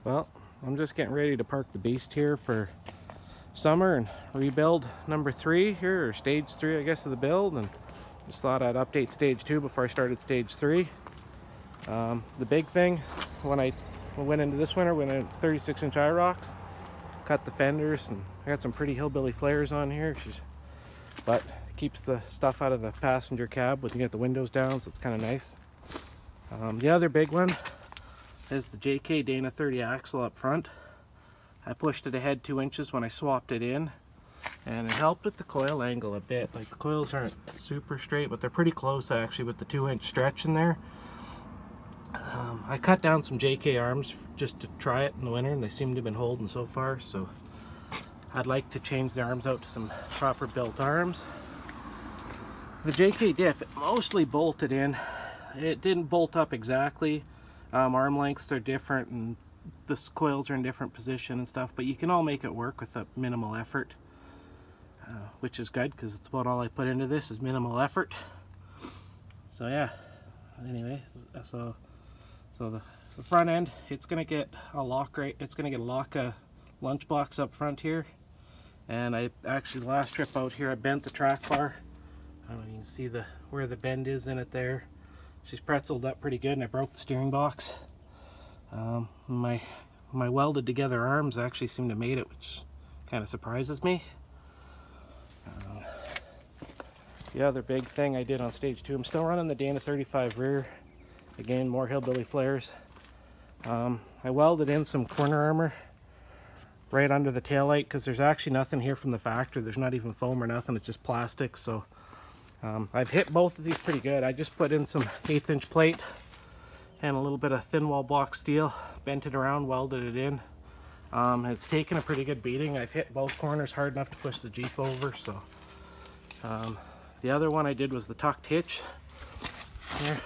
Well, I'm just getting ready to park the beast here for summer and rebuild number 3 here, or stage 3 I guess of the build, and just thought I'd update stage 2 before I started stage 3. The big thing, when I went into this winter, went into 36-inch eye rocks, cut the fenders, and I got some pretty hillbilly flares on here, but keeps the stuff out of the passenger cab when you get the windows down, so it's kind of nice. The other big one is the JK Dana 30 axle up front. I pushed it ahead 2 inches when I swapped it in, and it helped with the coil angle a bit. Like, the coils aren't super straight, but they're pretty close actually with the 2-inch stretch in there. I cut down some JK arms just to try it in the winter, and they seem to have been holding so far, so I'd like to change the arms out to some proper built arms. The JK diff, it mostly bolted in. It didn't bolt up exactly. Arm lengths are different and the coils are in different position and stuff, but you can all make it work with a minimal effort, which is good because it's about all I put into this is minimal effort. So yeah, anyway, so the front end, it's gonna get a lock lunchbox up front here, and I actually, the last trip out here, I bent the track bar. I don't know if you can see where the bend is in it there. She's pretzeled up pretty good, and I broke the steering box. My welded together arms actually seem to made it, which kind of surprises me. The other big thing I did on stage 2, I'm still running the Dana 35 rear. Again, more hillbilly flares. I welded in some corner armor right under the taillight because there's actually nothing here from the factory. There's not even foam or nothing, it's just plastic. So I've hit both of these pretty good. I just put in some 1/8-inch plate and a little bit of thin wall block steel, bent it around, welded it in. It's taken a pretty good beating. I've hit both corners hard enough to push the Jeep over. So the other one I did was the tucked hitch. Here,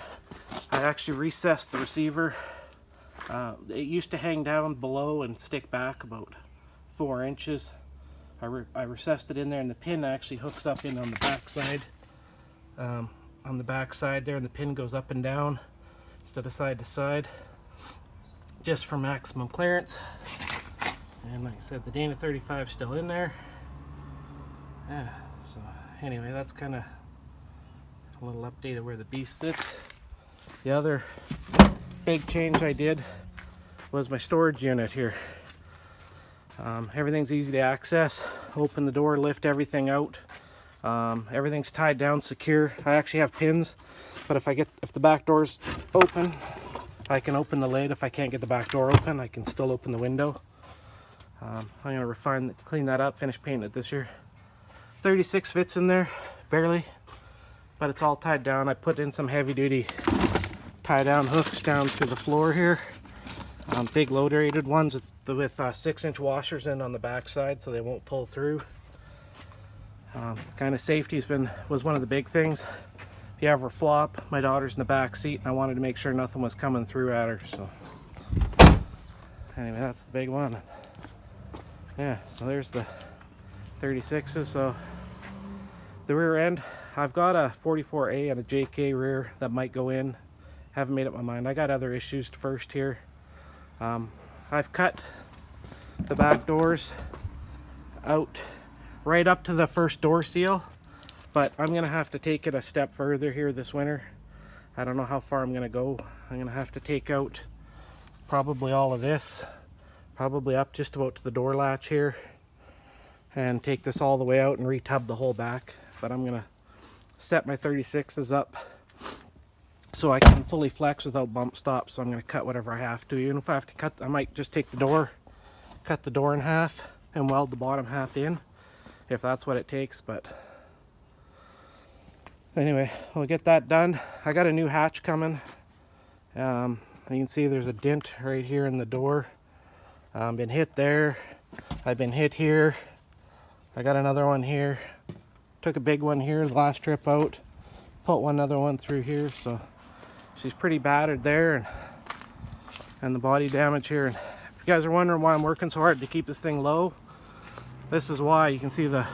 I actually recessed the receiver. It used to hang down below and stick back about 4 inches. I recessed it in there, and the pin actually hooks up in on the back side. On the back side there, and the pin goes up and down instead of side to side, just for maximum clearance. And like I said, the Dana 35 is still in there. Yeah, so anyway, that's kind of a little update of where the beast sits. The other big change I did was my storage unit here. Everything's easy to access. Open the door, lift everything out. Everything's tied down secure. I actually have pins, but if the back door's open, I can open the lid. If I can't get the back door open, I can still open the window. I'm gonna clean that up, finish painting it this year. 36 fits in there, barely, but it's all tied down. I put in some heavy duty tie down hooks down to the floor here. Big load rated ones with 6-inch washers in on the back side so they won't pull through. Kind of safety was one of the big things. If you ever flop, my daughter's in the back seat, and I wanted to make sure nothing was coming through at her. So anyway, that's the big one. Yeah, so there's the 36s. So the rear end, I've got a 44A and a JK rear that might go in. Haven't made up my mind. I got other issues first here. I've cut the back doors out right up to the first door seal, but I'm gonna have to take it a step further here this winter. I don't know how far I'm gonna go. I'm gonna have to take out probably all of this, probably up just about to the door latch here, and take this all the way out and retub the whole back. But I'm gonna set my 36s up so I can fully flex without bump stops. So I'm gonna cut whatever I have to. Even if I have to cut, I might just take the door, cut the door in half and weld the bottom half in, if that's what it takes. But anyway, we'll get that done. I got a new hatch coming. You can see there's a dent right here in the door. Been hit there. I've been hit here. I got another one here. Took a big one here the last trip out. Put another one through here. So she's pretty battered there, and the body damage here. And if you guys are wondering why I'm working so hard to keep this thing low, this is why. You can see the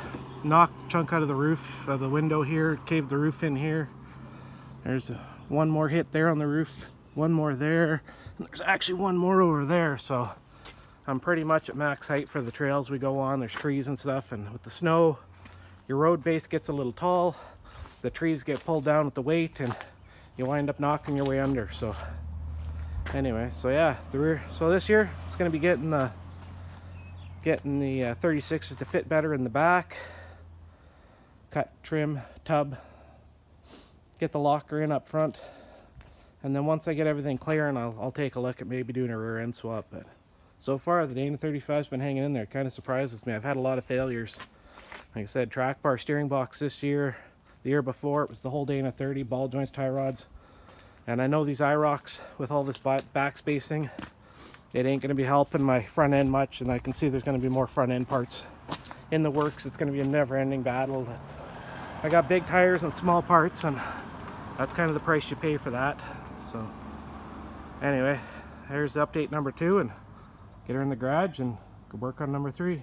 knocked chunk out of the roof of the window here, caved the roof in here. There's one more hit there on the roof, one more there, and there's actually one more over there. So I'm pretty much at max height for the trails we go on. There's trees and stuff, and with the snow, your road base gets a little tall. The trees get pulled down with the weight, and you wind up knocking your way under. So anyway, so yeah, so this year it's going to be getting the 36s to fit better in the back. Cut, trim, tub, get the locker in up front, and then once I get everything clear, and I'll take a look at maybe doing a rear end swap. But so far the Dana 35's been hanging in there. It kind of surprises me. I've had a lot of failures. Like I said, track bar, steering box this year. The year before it was the whole Dana 30, ball joints, tie rods. And I know these IROCs with all this back spacing, it ain't going to be helping my front end much, and I can see there's going to be more front end parts in the works. It's going to be a never-ending battle. I got big tires and small parts, and that's kind of the price you pay for that. So anyway, there's update number 2, and get her in the garage and go work on number 3.